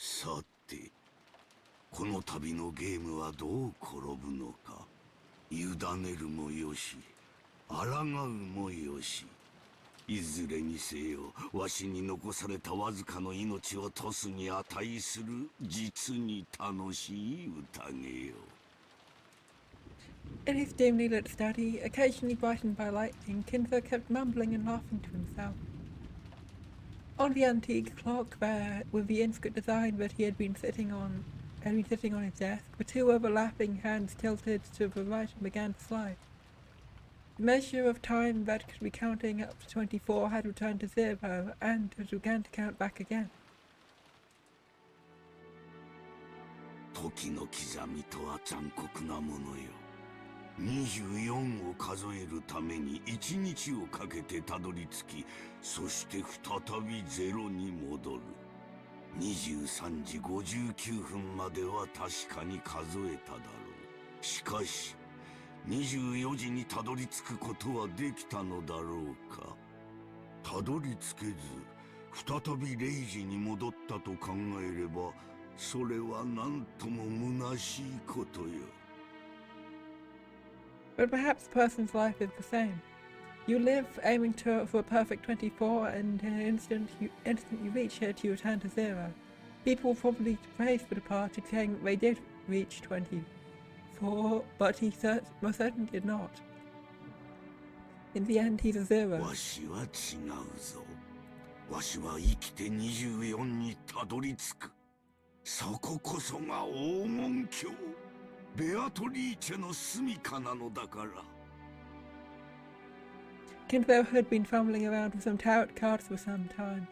さて、この旅のゲームはどう転ぶのか。委ねるもよし、抗うもよし。いずれにせよ、わしに残されたわずかの命をトスに値する実に楽しい宴よ。In his dimly lit study, occasionally brightened by lightning, Kinzo kept mumbling and laughing to himself. On the antique clock with the intricate design that he had been sitting on his desk, the two overlapping hands tilted to the right and began to slide. The measure of time that could be counting up to 24 had returned to 0, and it began to count back again. 時の刻みとは残酷なものよ。24を数えるために1日をかけてたどり着き、そして再び0に戻る。23時59分までは確かに数えただろう。しかし24時にたどり着くことはできたのだろうか。たどり着けず再び0時に戻ったと考えれば、それは何とも虚しいことよ。But perhaps a person's life is the same. You live aiming for a perfect 24, and in an instant you reach it, you return to 0. People will probably praise the departed, saying that they did reach 24, but he most certainly did not. In the end, he's a 0. わしは違うぞ。わしは生きて24にたどり着く。そここそが黄金鏡。ベアトリーチェの住処なのだから。Kinzo had been fumbling around with some tarot cards for some time.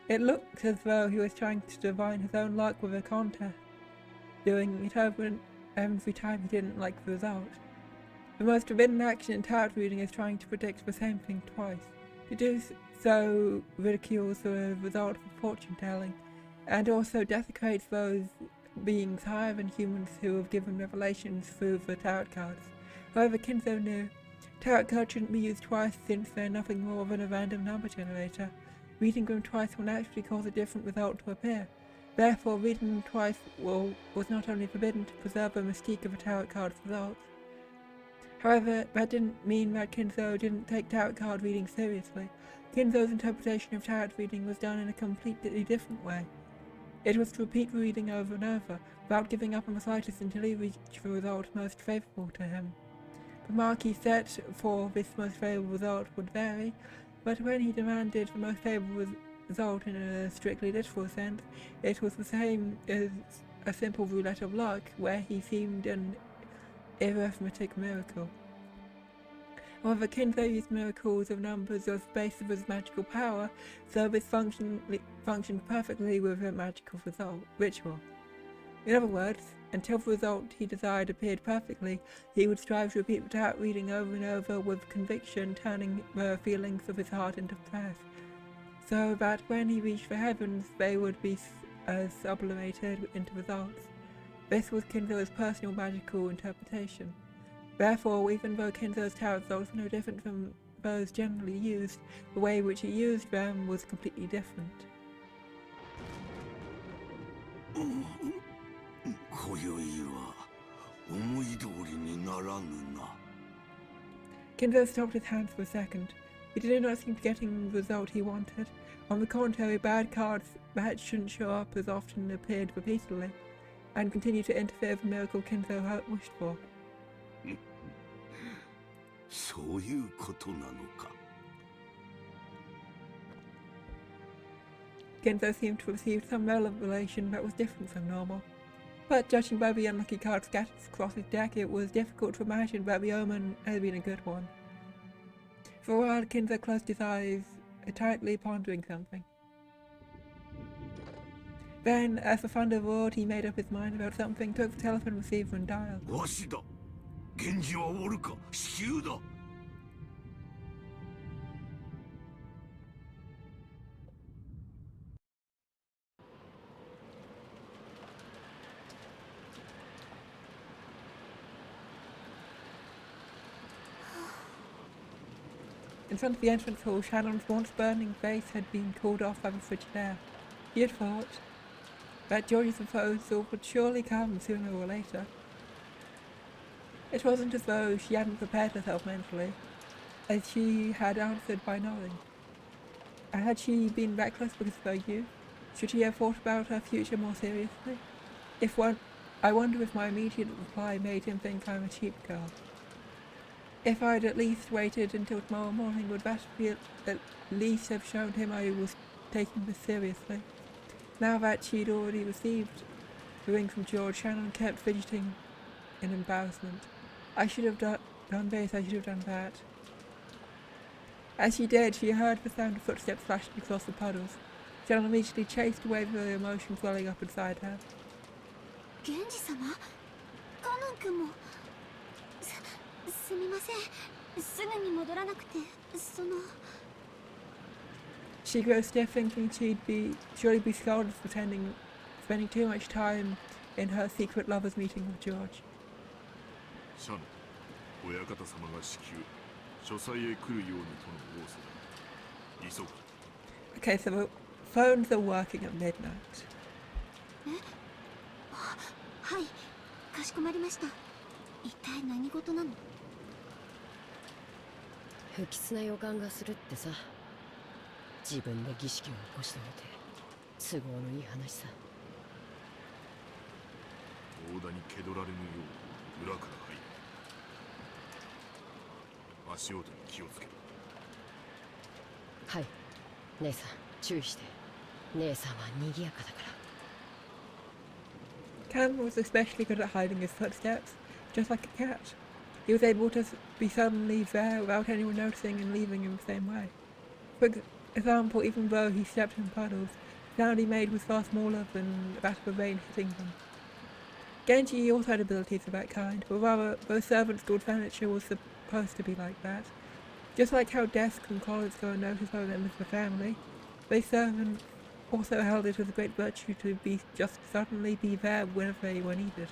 It looked as though he was trying to divine his own luck with a contest, doing it over and every time he didn't like the result. The most forbidden action in tarot reading is trying to predict the same thing twice. To do so ridicules the result of fortune telling, and also desecrates those beings higher than humans who have given revelations through the tarot cards. However, Kinzo knew tarot cards shouldn't be used twice since they're nothing more than a random number generator. Reading them twice will naturally cause a different result to appear. Therefore, reading them twice was not only forbidden to preserve the mystique of a tarot card's results. However, that didn't mean that Kinzo didn't take tarot card reading seriously. Kinzo's interpretation of tarot reading was done in a completely different way. It was to repeat the reading over and over, without giving up on the slightest until he reached the result most favourable to him. The mark he set for this most favourable result would vary, but when he demanded the most favourable result in a strictly literal sense, it was the same as a simple roulette of luck, where he seemed an arithmetic miracle. However, Kinzo used miracles of numbers as the base of his magical power, so this functioned perfectly with a magical ritual. In other words, until the result he desired appeared perfectly, he would strive to repeat the tarot reading over and over with conviction, turning the feelings of his heart into prayers, so that when he reached the heavens, they would be sublimated into results. This was Kinzo's personal magical interpretation. Therefore, even though Kinzo's tarot results were no different from those generally used, the way in which he used them was completely different. Kinzo stopped his hands for a second. He did not seem to be getting the result he wanted. On the contrary, bad cards that shouldn't show up as often appeared repeatedly, and continued to interfere with the miracle Kinzo had wished for. そういうことなのか。Kinzo seemed to have received some revelation that was different from normal. But judging by the unlucky cards scattered across his deck, it was difficult to imagine that the omen had been a good one. For a while, Kinzo closed his eyes, tightly pondering something. Then, as the thunder roared, he made up his mind about something, took the telephone receiver and dialed. わしだ。源氏はおるか。至急だ。In front of the entrance hall, Shannon's once burning face had been cooled off by the frigid air. He had thought, that George's proposal would surely come sooner or later. It wasn't as though she hadn't prepared herself mentally, as she had answered by nodding. Had she been reckless because of her youth? Should she have thought about her future more seriously? I wonder if my immediate reply made him think I'm a cheap girl. If I'd at least waited until tomorrow morning, would that at least have shown him I was taking this seriously? Now that she'd already received the ring from George, Shannon kept fidgeting in embarrassment. I should have done this, I should have done that. As she did, she heard the sound of footsteps flashing across the puddles. Shannon immediately chased away the emotions welling up inside her. 源氏様、カノン君も。すみません。すぐに戻らなくて、She grew stiff, thinking she'd surely be scolded for spending too much time in her secret lovers' meeting with George. シャノン、親方様が至急書斎へ来るようにとの仰せだ。急ぐ。Okay, so the phones are working at midnight. はい、かしこまりました。一体何事なの？不吉な予感がするってさ。自分で儀式を起こしておいて都合のいい話さ。大田に気取られぬよう裏から入る。足音に気をつけろ。はい、姉さん注意して。姉さんは賑やかだから。Cam was especially good at hiding his footsteps, just like a cat. He was able to be suddenly there without anyone noticing and leaving him the same way. For example, even though he stepped in puddles, the sound he made was far smaller than that of the rain hitting them. Genji also had abilities of that kind, but rather, both servants' stored furniture was supposed to be like that. Just like how desks and closets go unnoticed by members of the family, they servants also held it as a great virtue to just suddenly be there whenever they were needed.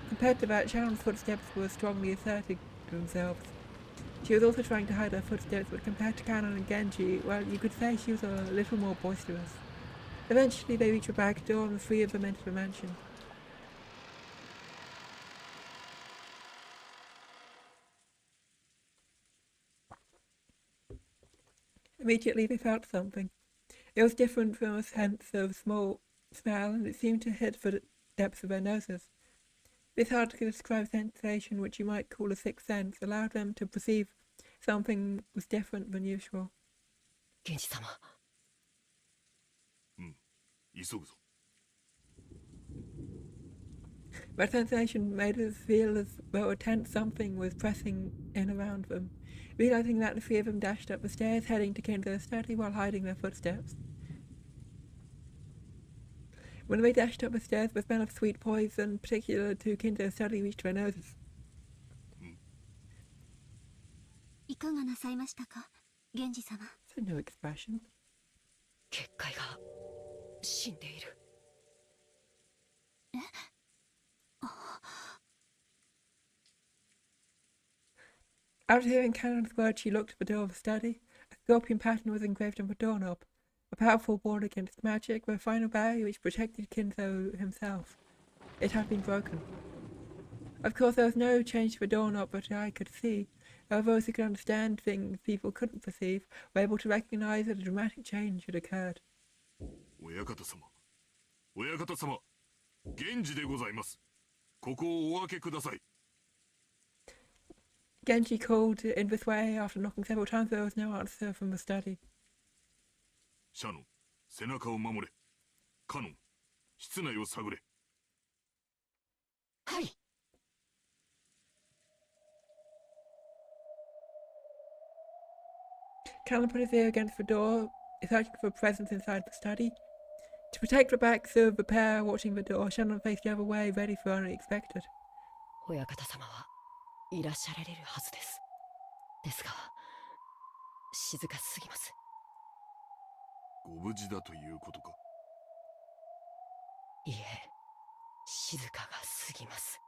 Compared to that, Shannon's footsteps were strongly asserting themselves. She was also trying to hide her footsteps, but compared to Kanon and Genji, well, you could say she was a little more boisterous. Eventually, they reached the back door and the three of them entered the mansion. Immediately, they felt something. It was different from a sense of smell, and it seemed to hit the depths of their noses. This hard to describe sensation, which you might call a sixth sense, allowed them to perceive something was different than usual. 源氏様。急ぐぞ。That sensation made us feel as though a tense something was pressing in around them. Realizing that, the three of them dashed up the stairs, heading to Kinzo's study while hiding their footsteps. When they dashed up the stairs, the smell of sweet poison, particular to Kinzo's study, reached their noses. いかがなさいましたか、源氏様。It's a new expression. 結界が死んでいる。え？ After hearing Canon's words, she looked at the door of the study. A scorpion pattern was engraved on the doorknob, a powerful ward against magic, the final barrier which protected Kinzo himself. It had been broken. Of course, there was no change to the doorknob that I could see. Those who could understand things people couldn't perceive were able to recognize that a dramatic change had occurred. 親方様、親方様、源氏でございます。ここをお開けください。Genji called in this way after knocking several times. There was no answer from the study. シャノン、背中を守れ。カノン、室内を探れ。はい。Callan put his ear against the door, searching for a presence inside the study. To protect the backs of the pair watching the door, Shannon faced the other way, ready for the unexpected. 親方様はいらっしゃられるはずです。ですが、静かすぎます。ご無事だということか。いえ、静かがすぎます。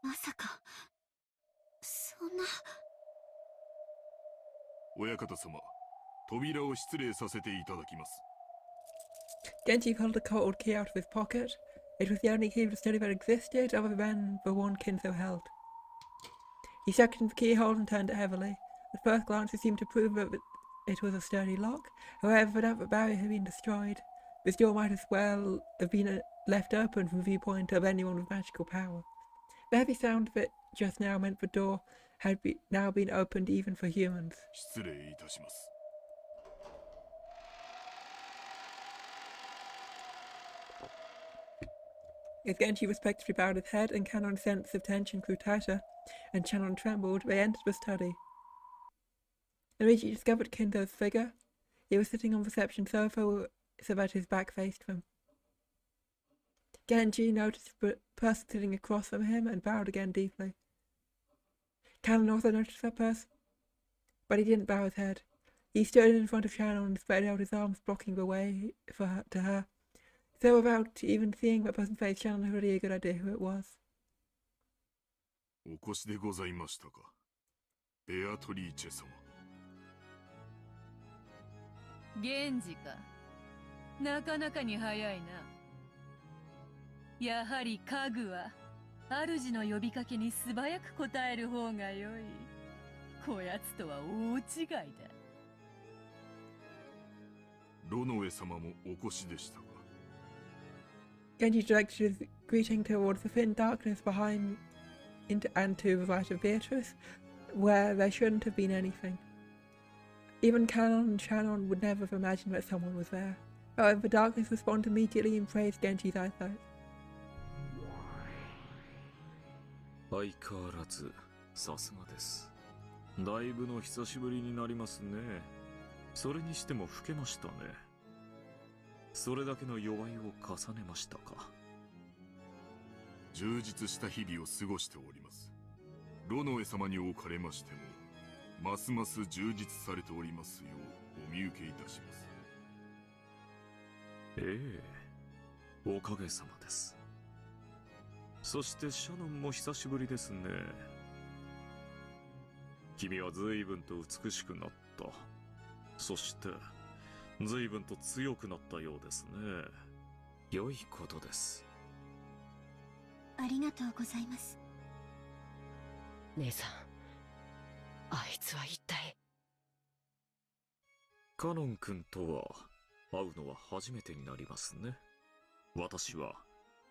まさか、そんな。親方様、扉を失礼させていただきます。Genji pulled a cold key out of his pocket. It was the only key of the study that existed other than the one Kinzo held. He stuck it in the keyhole and turned it heavily. At first glance, it seemed to prove that it was a sturdy lock. However, now that the barrier had been destroyed, this door might as well have been left open from the viewpoint of anyone with magical power. The heavy sound of it just now meant the door had now been opened even for humans. 失礼いたします。 As Genji respectfully bowed his head and Kanon's sense of tension grew tighter, and Kanon trembled, they entered the study. Immediately discovered Kinzo's figure. He was sitting on the reception sofa so that his back faced them. Genji noticed the person sitting across from him and bowed again deeply. Kanon also noticed that person, but he didn't bow his head. He stood in front of Kanon and spread out his arms, blocking the way to her. So without even seeing that person's face, Shannon had already a good idea who it was. お越しでございましたか。ベアトリーチェ様。源氏か。なかなかに早いな。やはり家具は主の呼びかけに素早く応える方が良い。こやつとは大違いだ。ロノエ様もお越しでしたか。 Genji directed his greeting towards the thin darkness behind and to the right of Beatrice, where there shouldn't have been anything. Even Kanon and Shannon would never have imagined that someone was there. However, the darkness responded immediately and praised Genji's eyesight. 相変わらずさすがです。だいぶの久しぶりになりますね。それにしても老けましたね。それだけの弱いを重ねましたか。充実した日々を過ごしております。ロノエ様におかれましても、ますます充実されておりますようお見受けいたします。ええ、おかげさまです。そしてシャノンも久しぶりですね。君は随分と美しくなった。そして随分と強くなったようですね。良いことです。ありがとうございます。姉さん、あいつは一体。カノン君とは会うのは初めてになりますね。私は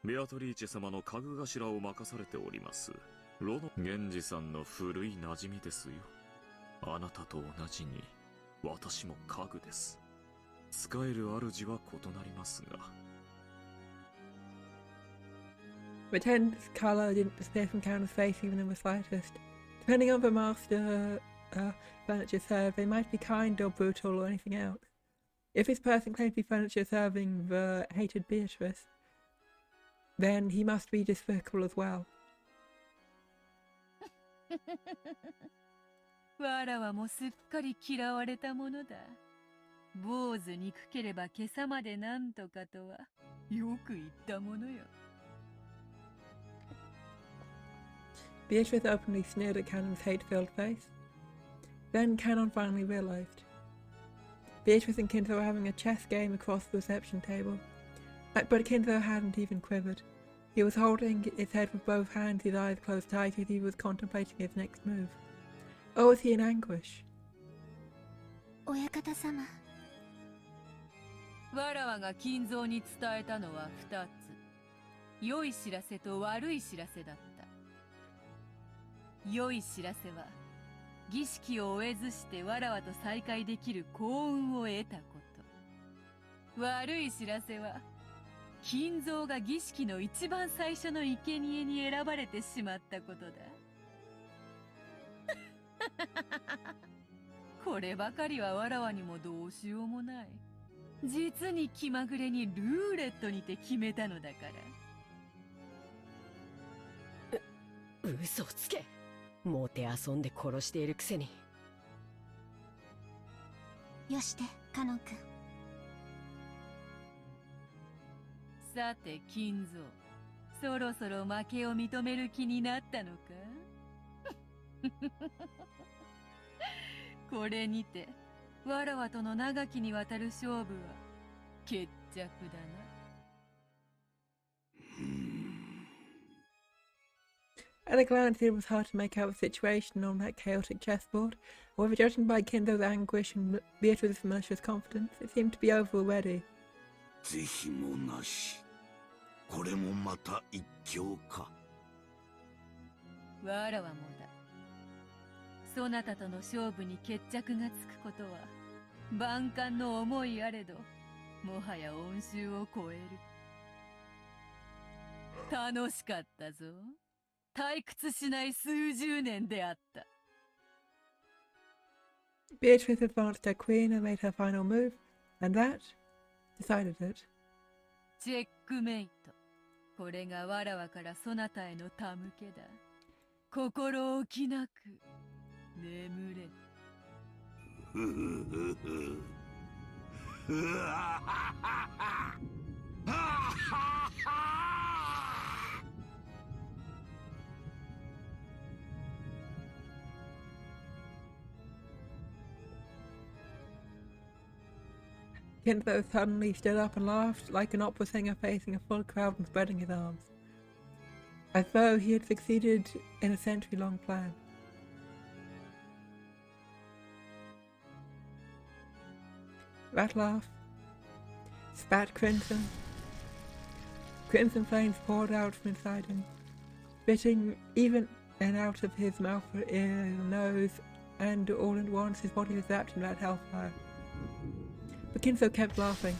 ベアトリーチェ様の家具頭を任されておりますロノ源氏さんの古い馴染みですよ。あなたと同じに私も家具です。使える主は異なりますが。The tense colour didn't disappear from Kanon's face even in the slightest. Depending on the master furniture served, they might be kind or brutal or anything else. If this person claimed to be furniture serving the hated Beatrice, then he must be despicable as well. わらわもすっかり嫌われたものだ。坊主憎ければ今朝までなんとかとはよく言ったものよ。Beatrice openly sneered at Kanon's hate-filled face. Then Kanon finally realized. Beatrice and Kinzo were having a chess game across the reception table. But Kinzo hadn't even quivered. He was holding his head with both hands, his eyes closed tight as he was contemplating his next move. Or was he in anguish? 親方様。わらわが金蔵に伝えたのは2つ。良い知らせと悪い知らせだった。良い知らせは、儀式を終えずしてわらわと再会できる幸運を得たこと。悪い知らせは、金蔵が儀式の一番最初の生贄に選ばれてしまったことだ。こればかりはわらわにもどうしようもない。実に気まぐれにルーレットにて決めたのだから。嘘をつけ。もてあそんで殺しているくせに。よしてカノン君。さて金蔵、そろそろ負けを認める気になったのか。これにてわらわとの長きにわたる勝負は決着だな。At a glance, it was hard to make out the situation on that chaotic chessboard. However, judging by Kinzo's anguish and Beatrice's malicious confidence, it seemed to be over already. 是非もなし。これもまた一興か。わらわもだ。そなたとの勝負に決着がつくことは万感の思いあれど、もはや恩衆を超える。楽しかったぞ。退屈しない数十年であった。Beatrice advanced her queen and made her final move, and that decided it. チェックメイト。これがわらわからそなたへの手向けだ。心置きなく眠れ。Kinzo suddenly stood up and laughed like an opera singer facing a full crowd and spreading his arms, as though he had succeeded in a century-long plan. That laugh spat crimson. Crimson flames poured out from inside him, spitting even and out of his mouth, ear, nose, and all at once his body was wrapped in that hellfire. But Kinzo kept laughing.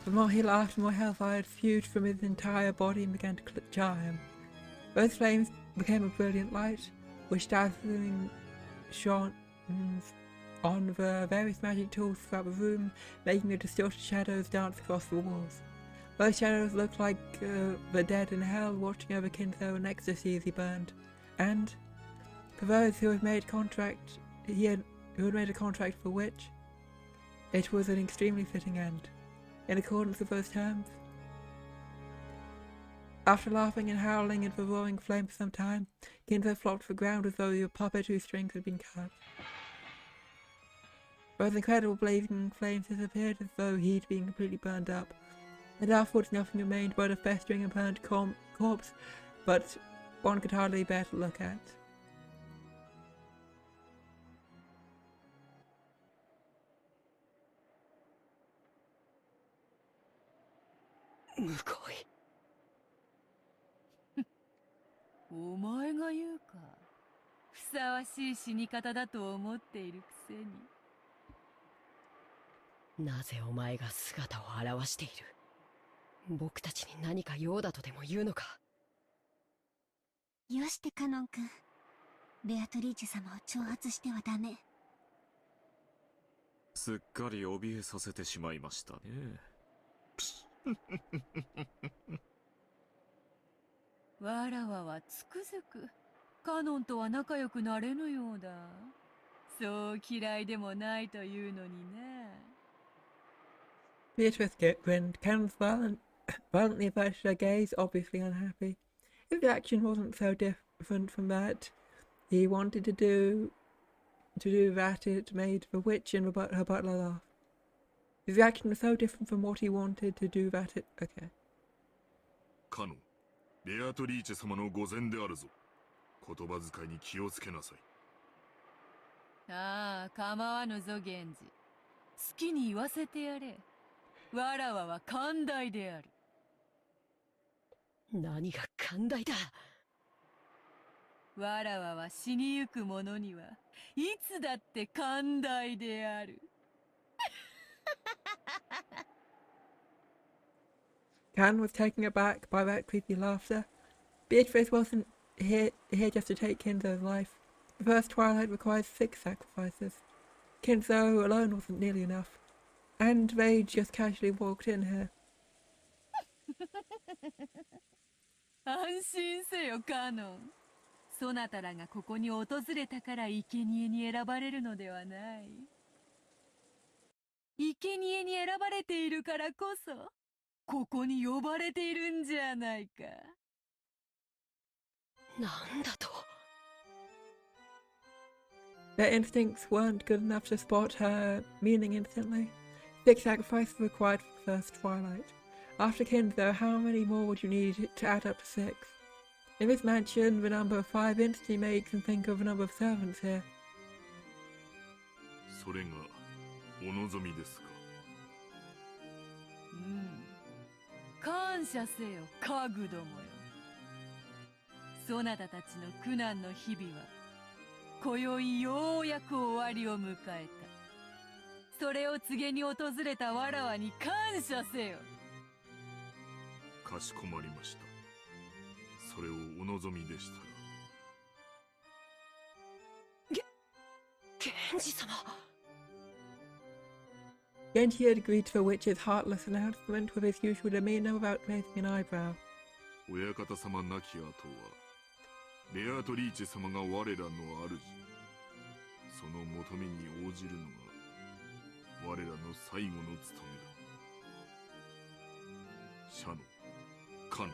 The more he laughed, the more hellfire spewed from his entire body and began to jar him. Those flames became a brilliant light, which dazzling shone on the various magic tools throughout the room, making the distorted shadows dance across the walls. Those shadows looked like the dead in hell watching over Kinzo in ecstasy as he burned. And for those who had made a contract for which, it was an extremely fitting end. In accordance with those terms, after laughing and howling into the roaring flame for some time, Kinzo flopped to the ground as though the puppet whose strings had been cut. Those incredible blazing flames disappeared as though he'd been completely burned up, and afterwards nothing remained but a festering and burnt corpse, but one could hardly bear to look at. Mukoi. お前が言うか。ふさわしい死に方だと思っているくせに。なぜお前が姿を現している？僕たちに何か用だとでも言うのか？よしてカノン君。ベアトリーチェ様を挑発してはダメ。すっかり怯えさせてしまいましたね。わらわはつくづくカノンとは仲良くなれぬようだ。そう嫌いでもないというのにね。Beatrice grinned. Cannon's violently averted her gaze, obviously unhappy. His reaction wasn't so different from that he wanted to do that it made the witch and her butler laugh. His reaction was so different from what he wanted to do that it... Okay. カノン、ベアトリーチェ様の御前であるぞ。言葉遣いに気をつけなさい。ああ、構わぬぞ源氏。好きに言わせてやれ。わらわは寛大である。何が寛大だ。わらわは死にゆく者にはいつだって寛大である。Can was taken aback by that creepy laughter. Beatrice wasn't here just to take Kinzo's life. The first twilight requires 6 sacrifices. Kinzo alone wasn't nearly enough. And they just casually walked in here. 安心せよカノン。そなたらがここに訪れたから生贄に選ばれるのではない。生贄に選ばれているからこそここに呼ばれているんじゃないか。なんだと。Their instincts weren't good enough to spot her meaning instantly. 6 sacrifices required for the first twilight. After kin, though, how many more would you need to add up to 6? In this mansion, the number of 5 instantly makes them think of a number of servants here. それがお望みですか。感謝せよ、家具どもよ。そなたたちの苦難の日々は今宵ようやく終わりを迎えた。それを告げに訪れたわらわに感謝せよ。かしこまりました。それをお望みでしたら。源氏様。Genji had agreed to the witch's heartless announcement with his usual demeanor without raising an eyebrow. 親方様亡き後はベアトリーチェ様が我らの主。その求めに応じるのが我らの最後の務めだ。社のかの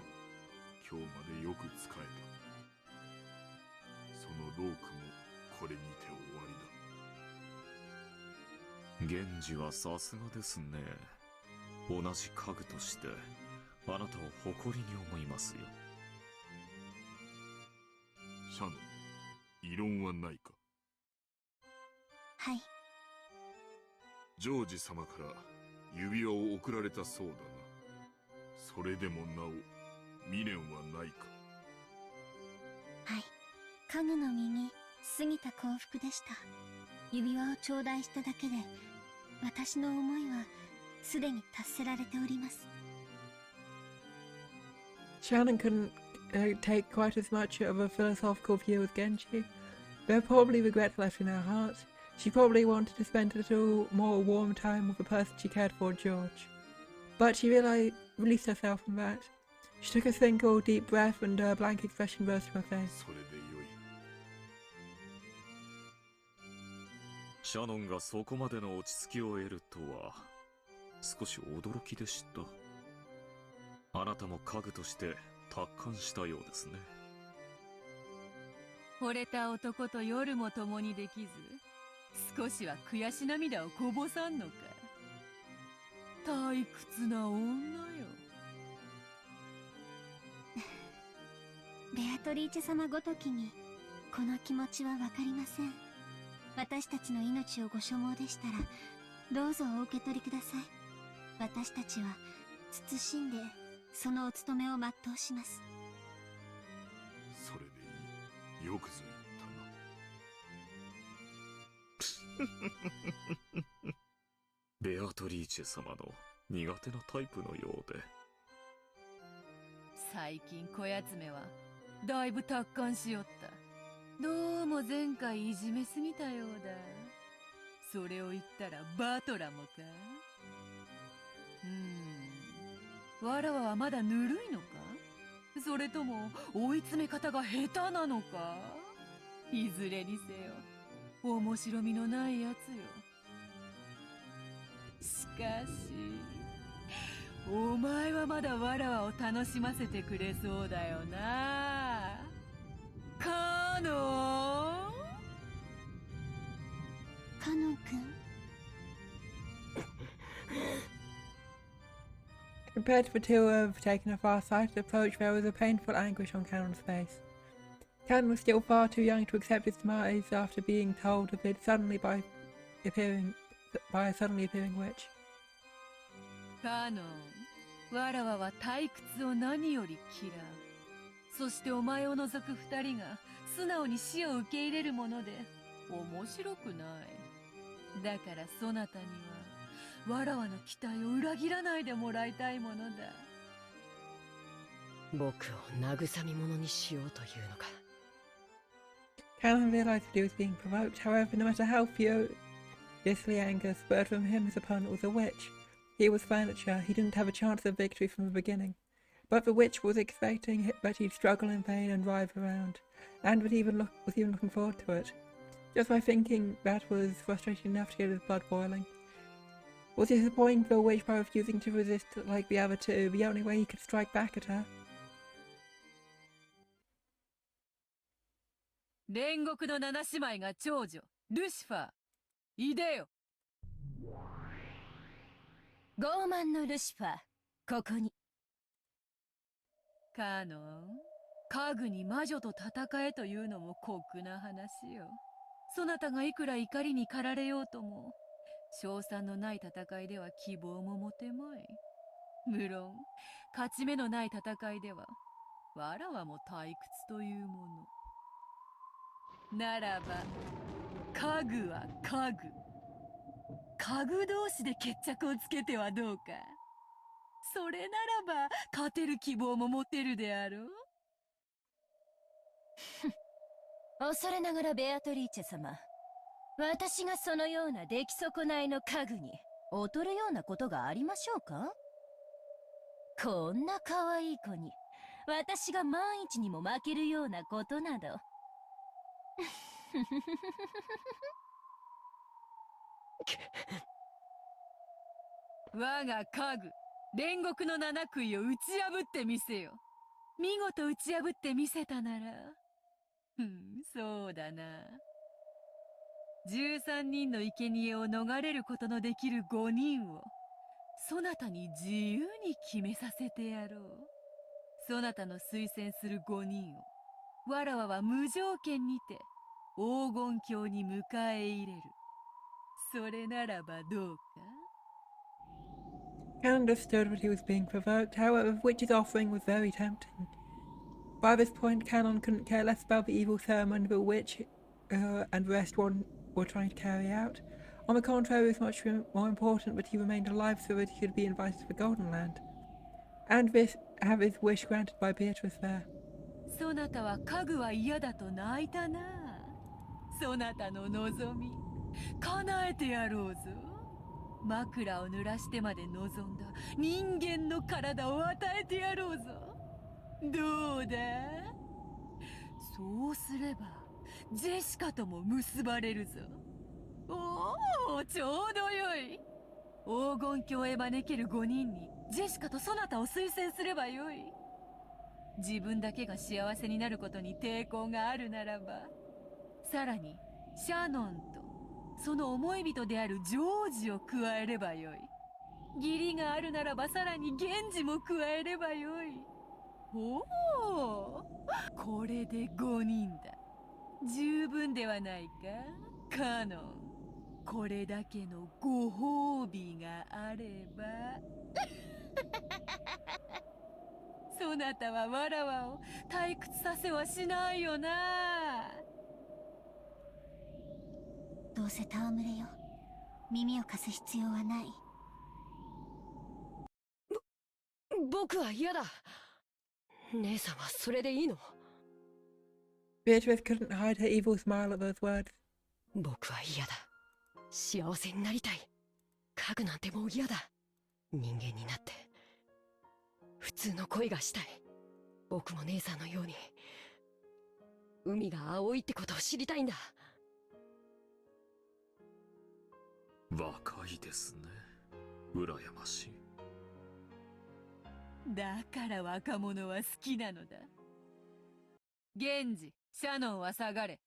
今日までよく仕えた。その労苦もこれにて終わりだ。源氏はさすがですね。同じ家具としてあなたを誇りに思いますよ。社の異論はないか。はい。ジョージ様から指輪を贈られたそうだな。それでもなお未練はないか。はい。家具の身に過ぎた幸福でした。指輪を頂戴しただけで私の思いはすでに達せられております。Shannon couldn't take quite as much of a philosophical view as Genji. There were probably regrets left in her heart. She probably wanted to spend a little more warm time with the person she cared for, George. But she released herself from that. She took a single deep breath and a blank expression rose to her face. それでよい。シャノンがそこまでの落ち着きを得るとは少し驚きでした。あなたも家具として達観したようですね。惚れた男と夜も共にできず少しは悔し涙をこぼさんのか。退屈な女よ。ベアトリーチェ様ごときにこの気持ちはわかりません。私たちの命をご所望でしたらどうぞお受け取りください。私たちは謹んでそのお務めを全うします。それでいい。よくぞ言ったな。ベアトリーチェ様の苦手なタイプのようで。最近こやつめはだいぶ達観しよった。どうも前回いじめすぎたようだ。それを言ったらバトラもか。わらわはまだぬるいのか、それとも追い詰め方が下手なのか。いずれにせよ面白みのないやつよ。しかしお前はまだわらわを楽しませてくれそうだよな、カノン。カノン君。Compared to the two of taking a far-sighted approach, there was a painful anguish on Cannon's face. Cannon was still far too young to accept his demise after being told of it suddenly by a suddenly appearing witch. カノン、わらわは退屈を何より嫌う。そしてお前を除く二人が素直に死を受け入れるもので面白くない。だからそなたにはわらわの期待を裏切らないでもらいたいものだ。僕を慰み者にしようというのか。Cannon realized that he was being provoked. However, no matter how furiously anger spurred from him, his opponent was a witch. He was furniture. He didn't have a chance of victory from the beginning. But the witch was expecting that he'd struggle in vain and writhe around, and was even looking forward to it. Just by thinking that was frustrating enough to get his blood boiling. Was he disappointing the witch by refusing to resist like the other two, the only way he could strike back at her? 煉獄の七姉妹が長女、ルシファー、いでよ。傲慢のルシファー、ここに。カノン、家具に魔女と戦えというのも酷な話よ。そなたがいくら怒りに駆られようとも、勝算のない戦いでは希望も持てまい。無論、勝ち目のない戦いでは、わらわも退屈というもの。ならば、家具は家具。家具同士で決着をつけてはどうか。それならば、勝てる希望も持てるであろう。恐れながらベアトリーチェ様、私がそのような出来損ないの家具に劣るようなことがありましょうか？こんな可愛い子に私が万一にも負けるようなことなど。我が家具、煉獄の七杭を打ち破ってみせよ。見事打ち破ってみせたなら。そうだな。13人の生贄を逃れることのできる5人を、そなたに自由に決めさせてやろう。そなたの推薦する5人を、わらわは無条件にて、黄金鏡に迎え入れる。それならばどうか。Cal understood what he was being provoked, however, Witch's offering was very tempting. By this point, Canon couldn't care less about the evil ceremony the witch and the rest one were trying to carry out. On the contrary, it was much more important that he remained alive so that he could be invited to the Golden Land, and have his wish granted by Beatrice there. そなたは家具は嫌だと泣いたな。そなたの望み、叶えてやろうぞ。枕を濡らしてまで望んだ人間の体を与えてやろうぞ。どうだ？そうすればジェシカとも結ばれるぞ。おお、ちょうどよい。黄金鏡へ招ける5人にジェシカとそなたを推薦すればよい。自分だけが幸せになることに抵抗があるならば、さらにシャノンとその思い人であるジョージを加えればよい。義理があるならばさらに源氏も加えればよい。おお、これで5人だ。十分ではないか、カノン。これだけのご褒美があれば。そなたはわらわを退屈させはしないよな。どうせ戯れよ。耳を貸す必要はない。僕は嫌だ。姉さんはそれでいいの？ Beatrice couldn't hide her evil smile at those words. 僕は嫌だ。幸せになりたい。家具なんてもう嫌だ。人間になって普通の恋がしたい。僕も姉さんのように海が青いってことを知りたいんだ。若いですね。羨ましい。だから若者は好きなのだ。源氏、シャノンは下がれ。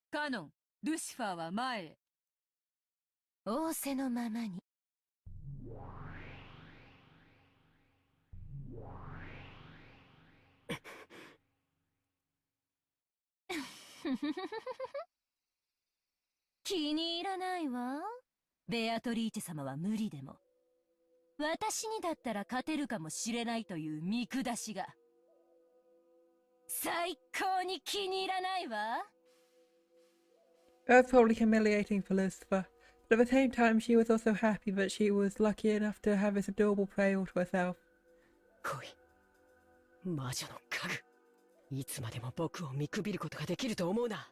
カノン、ルシファーは前へ。仰せのままに。気に入らないわ。ベアトリーチェ様は無理でも私にだったら勝てるかもしれないという見下しが最高に気に入らないわ。 That was probably humiliating for Lucifer, but at the same time she was also happy that she was lucky enough to have this adorable prey all to herself. 恋、魔女の家具、いつまでも僕を見くびることができると思うな。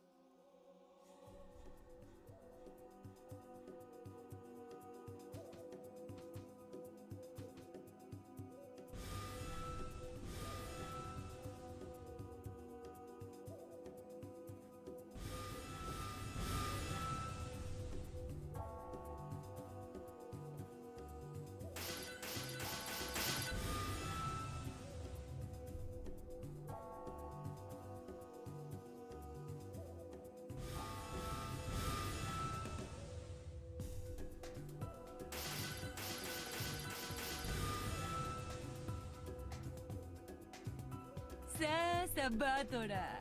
だバトラ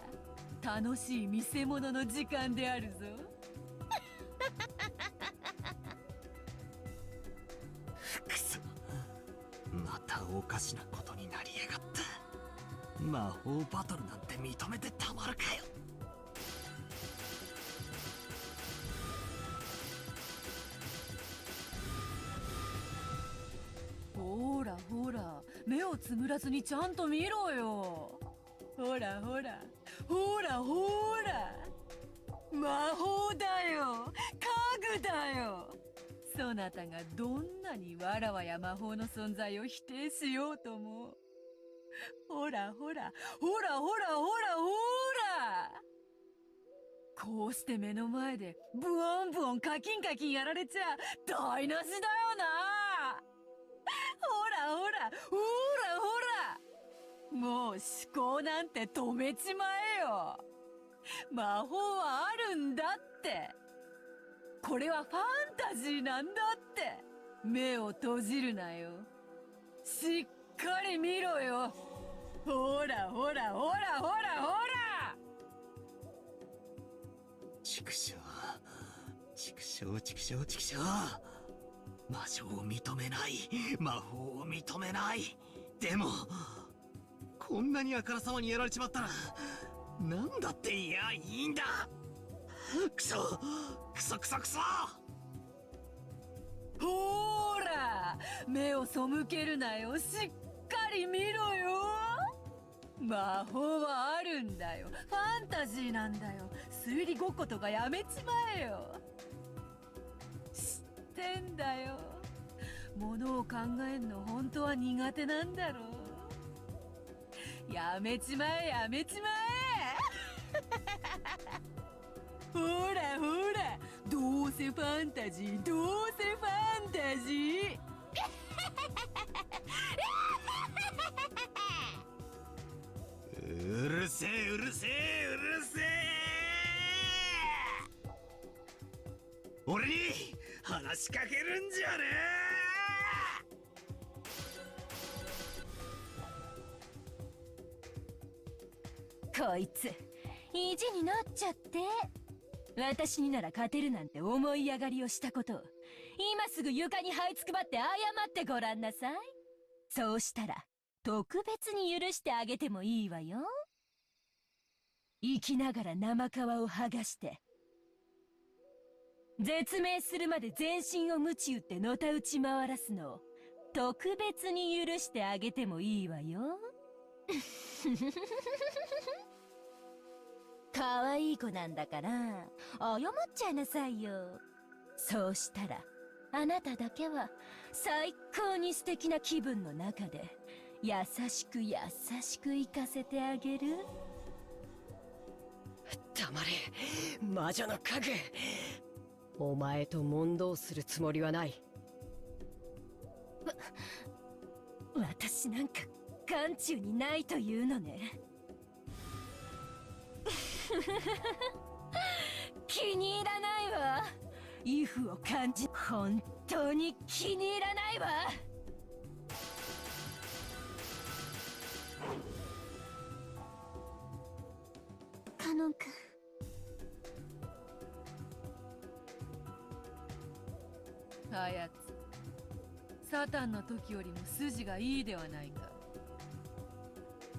ー、楽しい見せ物の時間であるぞ。くそ、またおかしなことになりやがった。魔法バトルなんて認めてたまるかよ。ほらほら、目をつむらずにちゃんと見ろよ。ほらほらほらほら、魔法だよ、家具だよ。そなたがどんなにわらわや魔法の存在を否定しようとも、ほらほらほらほらほらほら、こうして目の前でブオンブオンカキンカキンやられちゃ台無しだよな。ほらほらほらほら、もう思考なんて止めちまえよ。魔法はあるんだって。これはファンタジーなんだって。目を閉じるなよ。しっかり見ろよ。ほらほらほらほらほら。畜生、畜生、畜生、畜生。魔性を認めない、魔法を認めない。でもこんなにあからさまにやられちまったらなんだっていやいいんだ。クソクソクソクソ。ほら、目を背けるなよ。しっかり見ろよ。魔法はあるんだよ。ファンタジーなんだよ。推理ごっことかやめちまえよ。知ってんだよ。ものを考えんの本当は苦手なんだろう。やめちまえやめちまえ。ほらほら、どうせファンタジー、どうせファンタジー。うるせえうるせえうるせえ。俺に話しかけるんじゃねえ。こいつ意地になっちゃって、私になら勝てるなんて思い上がりをしたことを今すぐ床に這いつくばって謝ってごらんなさい。そうしたら特別に許してあげてもいいわよ。生きながら生皮を剥がして絶命するまで全身を鞭打ってのたうち回らすのを特別に許してあげてもいいわよ。可愛い子なんだから謝っちゃいなさいよ。そうしたらあなただけは最高に素敵な気分の中で優しく優しく行かせてあげる。黙れ、魔女の家具。お前と問答するつもりはない。私なんか眼中にないというのね。気に入らないわ。イフを感じ、本当に気に入らないわ。カノン君、あやつ、サタンの時よりも筋がいいではないか。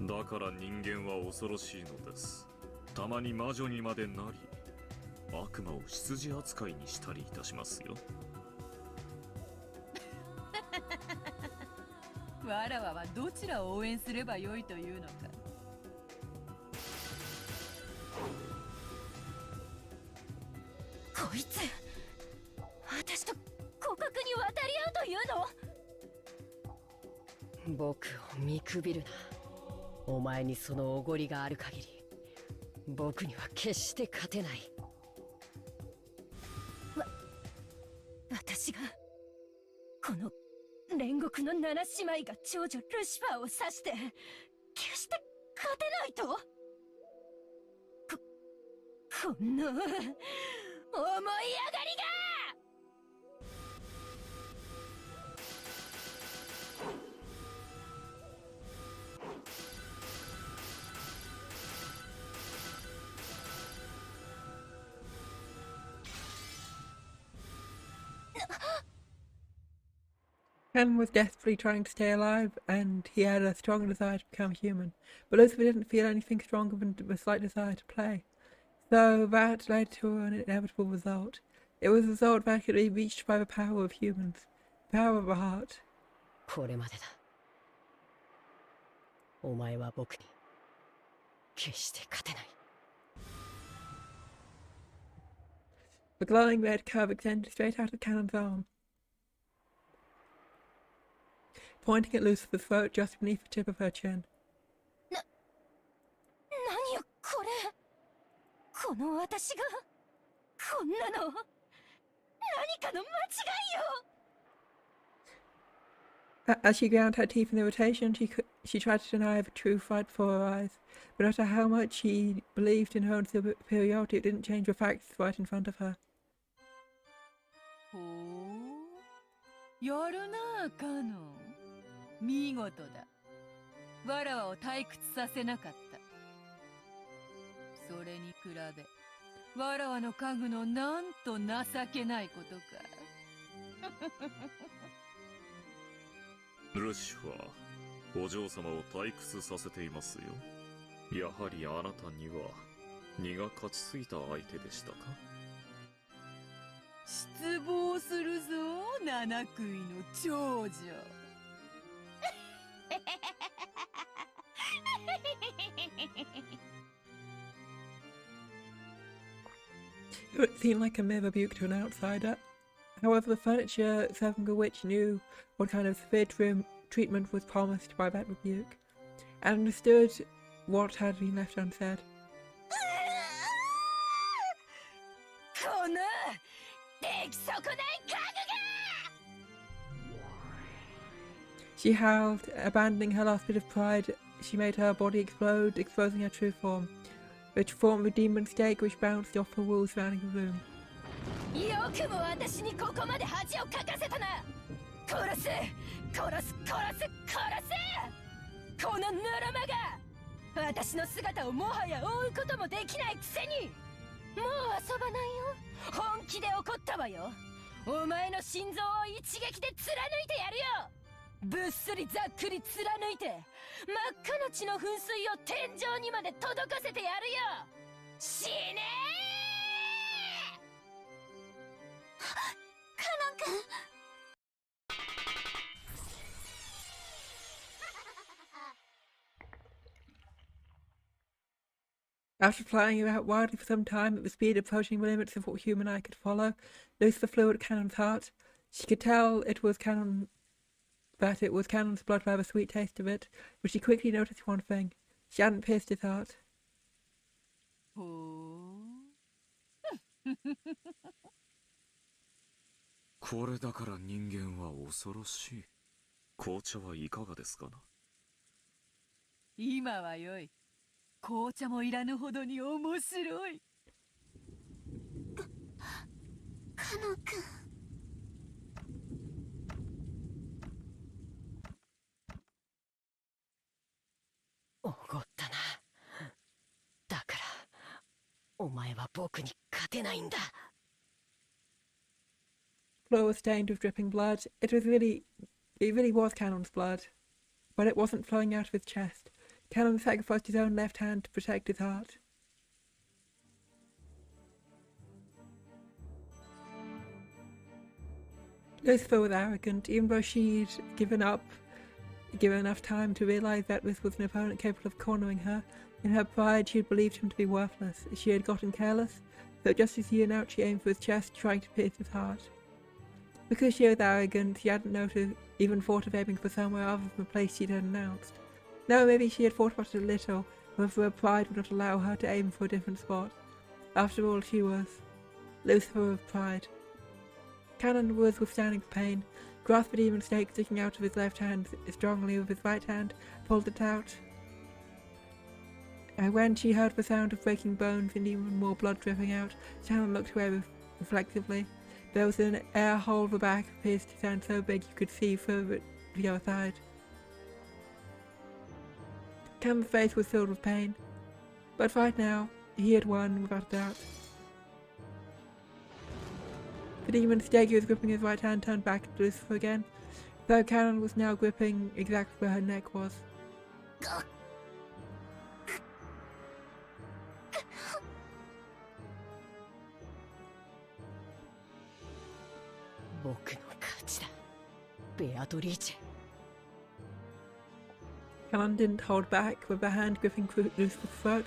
だから人間は恐ろしいのです。たまに魔女にまでなり、悪魔を執事扱いにしたりいたしますよ。わらわはどちらを応援すればよいというのか。こいつ私と互角に渡り合うというの？僕を見くびるな。お前にそのおごりがある限り僕には決して勝てない。私がこの煉獄の七姉妹が長女ルシファーを指して決して勝てないと？こんな思い上がりが！ Canon was desperately trying to stay alive, and he had a strong desire to become human, but Lucifer didn't feel anything stronger than a slight desire to play. So that led to an inevitable result. It was a result that could be reached by the power of humans, the power of the heart. これまでだ。お前は僕に決して勝てない。 The glowing red curve extended straight out of Canon's arm, pointing at Lucifer's throat just beneath the tip of her chin. 何よこれ。この私がこんなの何かの間違いよ。 As she ground her teeth in irritation, she tried to deny the truth right before her eyes. But no matter how much she believed in her own superiority, it didn't change the facts right in front of her. ほう、やるなあカノン。見事だ。わらわを退屈させなかった。それに比べ、わらわの家具のなんと情けないことか。ルシファー、お嬢様を退屈させていますよ。やはりあなたには荷が勝ちすぎた相手でしたか？失望するぞ、七食いの長女。It seemed like a mere rebuke to an outsider. However, the furniture serving the witch knew what kind of severe treatment was promised by that rebuke, and understood what had been left unsaid. この出来損ない家具が。 She howled, abandoning her last bit of pride. She made her body explode, exposing her true form, which formed a demon stake which bounced off the walls surrounding the room. よくも私にここまで恥をかかせたな。殺す殺す殺す殺す。このぬるまが私の姿をもはや追うこともできないくせに。もう遊ばないよ。本気で怒ったわよ。お前の心臓を一撃で貫いてやるよ。ぶっすりざっくり貫いて真っ赤な血の噴水を天井にまで届かせてやるよ。死ねー。カノン君。 After flying about wildly for some time at the speed approaching the limits of what human eye could follow, Lucifer flew at Canon's heart. She could tell that it was Canon's blood by the sweet taste of it, but she quickly noticed one thing. She hadn't pierced his heart. ほう。これだから人間は恐ろしい。紅茶はいかがですかな？今はよい。紅茶もいらぬほどに面白い。カノン君。おごったな。だからお前は僕に勝てないんだ。 The floor was stained with dripping blood. It really was Canon's blood, but it wasn't flowing out of his chest. Canon sacrificed his own left hand to protect his heart. Lucifer was arrogant, even though she'd given enough time to realize that this was an opponent capable of cornering her. In her pride, she had believed him to be worthless. She had gotten careless, so just as he announced, she aimed for his chest, trying to pierce his heart. Because she was arrogant, she hadn't even thought of aiming for somewhere other than the place she'd announced. No, maybe she had thought about it a little, but her pride would not allow her to aim for a different spot. After all, she was Lucifer of pride. Canon was withstanding the pain, grasped the demon stake sticking out of his left hand strongly with his right hand, pulled it out. And when she heard the sound of breaking bones and even more blood dripping out, Canon looked away reflectively. There was an air hole at the back of his hand so big you could see through it to the other side. Canon's face was filled with pain, but right now, he had won without a doubt. The demon stake he was gripping his right hand turned back to Lucifer again. though Cannon was now gripping exactly where her neck was. 僕の勝ちだ、ベアトリーチェ。 Cannon didn't hold back, with her hand gripping Lucifer's throat.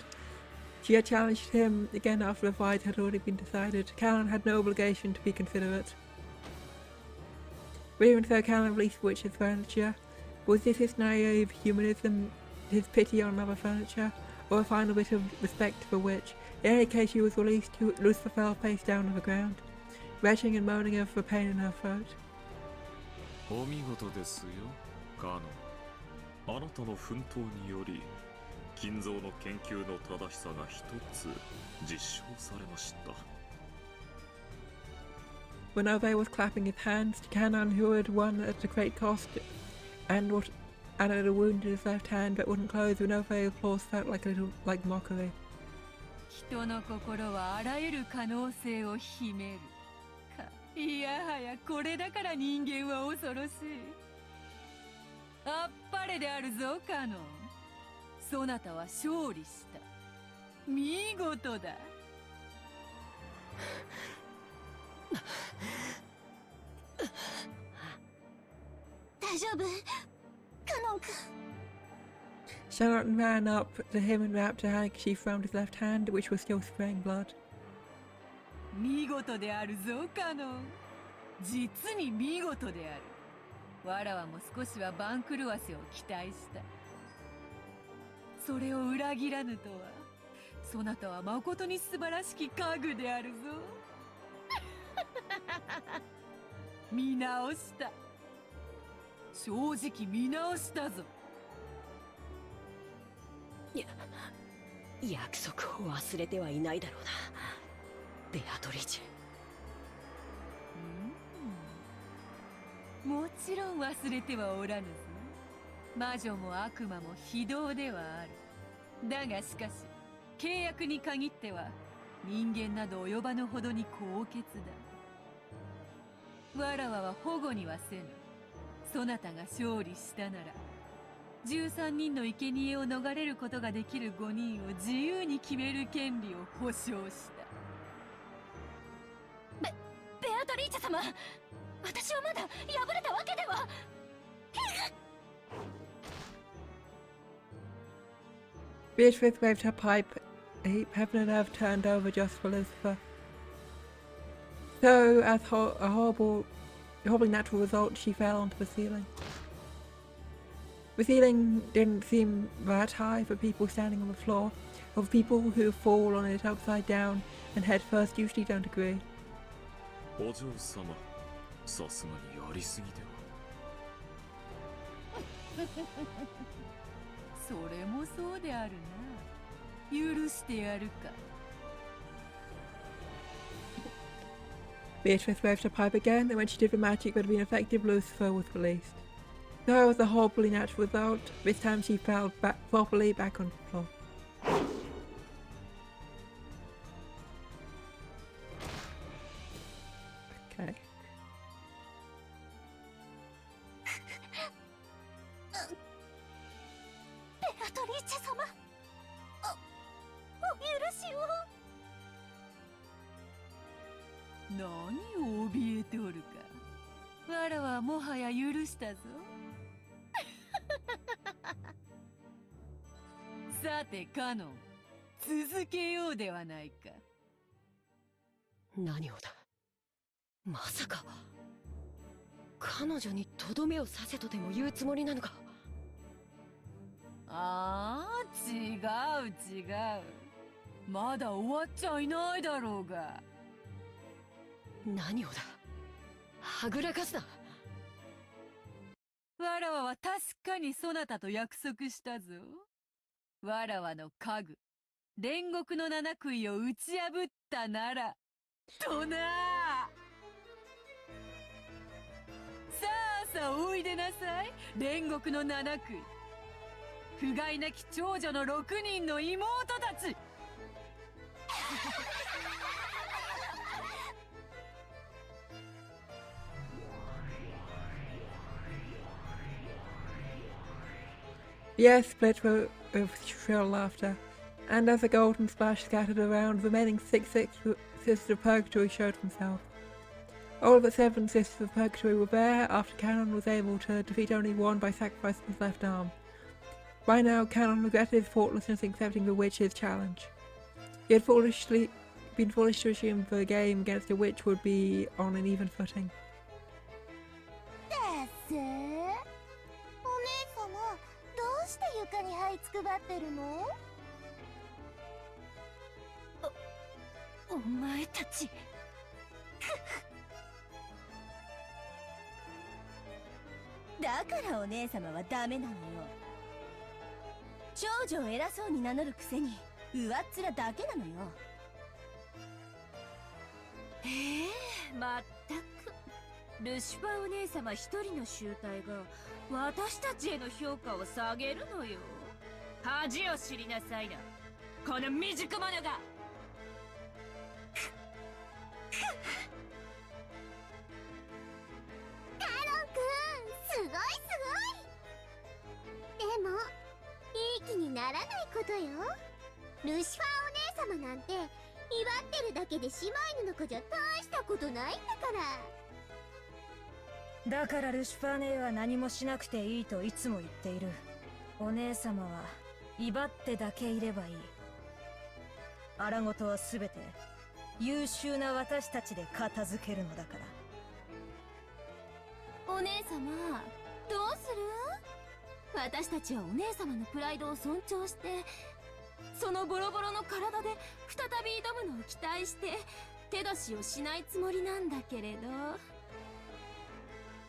She had challenged him again after the fight had already been decided. Cannon had no obligation to be considerate. But even so, Cannon released Witch's furniture. Was this his naive humanism, his pity on other furniture, or a final bit of respect for Witch? In any case, she was released. Lucifer fell face down on the ground, retching and moaning of the pain in her throat. お見事ですよ、カノン。あなたの奮闘により金蔵の研究の正しさが一つ実証されました。 When Ove was clapping his hands to Cannon, who had won at a great cost, and had a wound in his left hand that wouldn't close, when Ove's applause felt like a little like mockery. 人の心はあらゆる可能性を秘めるか。いやはやこれだから人間は恐ろしい。あっぱれであるぞカノン。そなたは勝利した。見事だ。大丈夫？カノン君。 Charlotte ran up to him and wrapped her handkerchief around his left hand, which was still spraying blood. 見事であるぞカノン。実に見事である。わらわも少しは番狂わせを期待した。それを裏切らぬとは、そなたは誠に素晴らしき家具であるぞ。見直した。正直見直したぞ。約束を忘れてはいないだろうな、ベアトリーチェ。もちろん忘れてはおらぬぞ。魔女も悪魔も非道ではある。だがしかし契約に限っては人間など及ばぬほどに高潔だ。わらわは保護にはせぬ。そなたが勝利したなら13人の生贄を逃れることができる5人を自由に決める権利を保証した。ベアトリーチェ様、私はまだ敗れたわけでは。Beatrice waved her pipe. A heap heaven and earth turned over just for Lucifer. So, as a horribly natural result, she fell onto the ceiling. The ceiling didn't seem that high for people standing on the floor, or for people who fall on it upside down and head first usually don't agree. お嬢様、さすがにやりすぎでは。それもそうであるな。許してやるか。Beatrice waved her pipe again, and when she did the magic that had been effective, Lucifer was released. Though it was a horribly natural result, this time she fell properly back on the floor. Okay. ベアトリーチェ様、お許しを。何を怯えておるか。わらはもはや許したぞ。さてカノン、続けようではないか。何をだ、まさか彼女にとどめを刺せとでも言うつもりなのか。ああ、違う違う。まだ終わっちゃいないだろうが。何をだ、はぐらかすな。わらわは確かにそなたと約束したぞ。わらわの家具、煉獄の七杭を打ち破ったならとな。さあさあおいでなさい、煉獄の七杭。不甲斐なき長女の6人の妹たち。The air split with shrill laughter, and as a golden splash scattered around, the remaining six sisters of Purgatory showed themselves. All but 7 sisters of Purgatory were there after Canon was able to defeat only one by sacrificing his left arm. By now, Canon regretted his thoughtlessness in accepting the witch's challenge. He had been foolish to assume the game against a witch would be on an even footing. お姉様、どうして床に這いつくばってるの？お前たちだからお姉様はダメなのよ。長女を偉そうに名乗るくせに上っ面だけなのよ。まったくルシファーお姉様一人の集体が私たちへの評価を下げるのよ。恥を知りなさいな、この未熟者が。カロンくん、すごいすごい。でもいい気にならないことよ。ルシファーお姉様なんて威張ってるだけで姉妹の子じゃ大したことないんだから。だからルシファー姉は何もしなくていいといつも言っている。お姉様は威張ってだけいればいい。荒事はすべて優秀な私たちで片付けるのだから。お姉様、どうする？私たちはお姉様のプライドを尊重して、そのボロボロの体で再び挑むのを期待して手出しをしないつもりなんだけれど。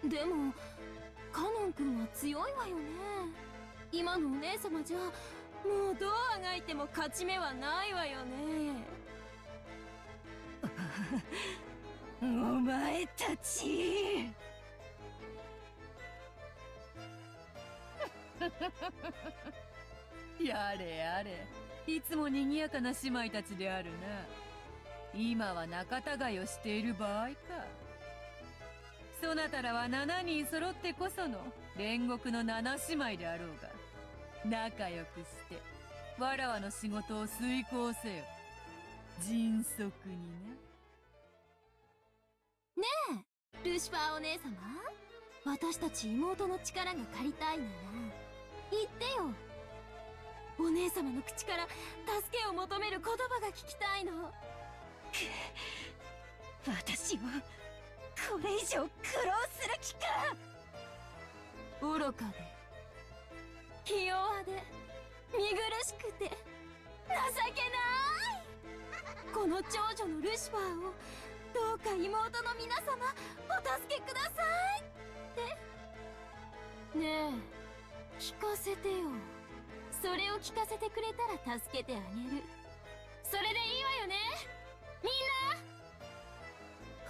でもカノン君は強いわよね。今のお姉様じゃもうどうあがいても勝ち目はないわよね。お前たちやれやれ、いつも賑やかな姉妹たちであるな。今は仲違いをしている場合か。そなたらは7人揃ってこその煉獄の7姉妹であろうが、仲良くしてわらわの仕事を遂行せよ。迅速にな。ねえルシファーお姉様、私たち妹の力が借りたいなら言ってよ。お姉様の口から助けを求める言葉が聞きたいの。私をこれ以上苦労する気か。愚かでひ弱で見苦しくて情けないこの長女のルシファーをどうか妹の皆様お助けくださいって。ねえ聞かせてよ。それを聞かせてくれたら助けてあげる。それでいいわよね、みん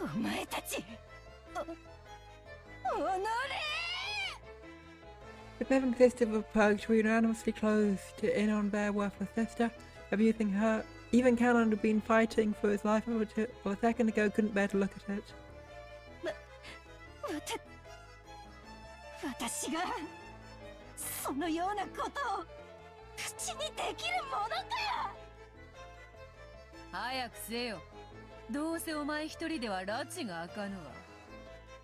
な。お前たちおのれ。 The 7 sisters of Purgatory unanimously closed in on their worthless sister, abusing her. Even Canon had been fighting for his life until a second ago couldn't bear to look at it. 私がそのようなことを口にできるものか。早くせよ。どうせお前一人では拉致が開かぬわ。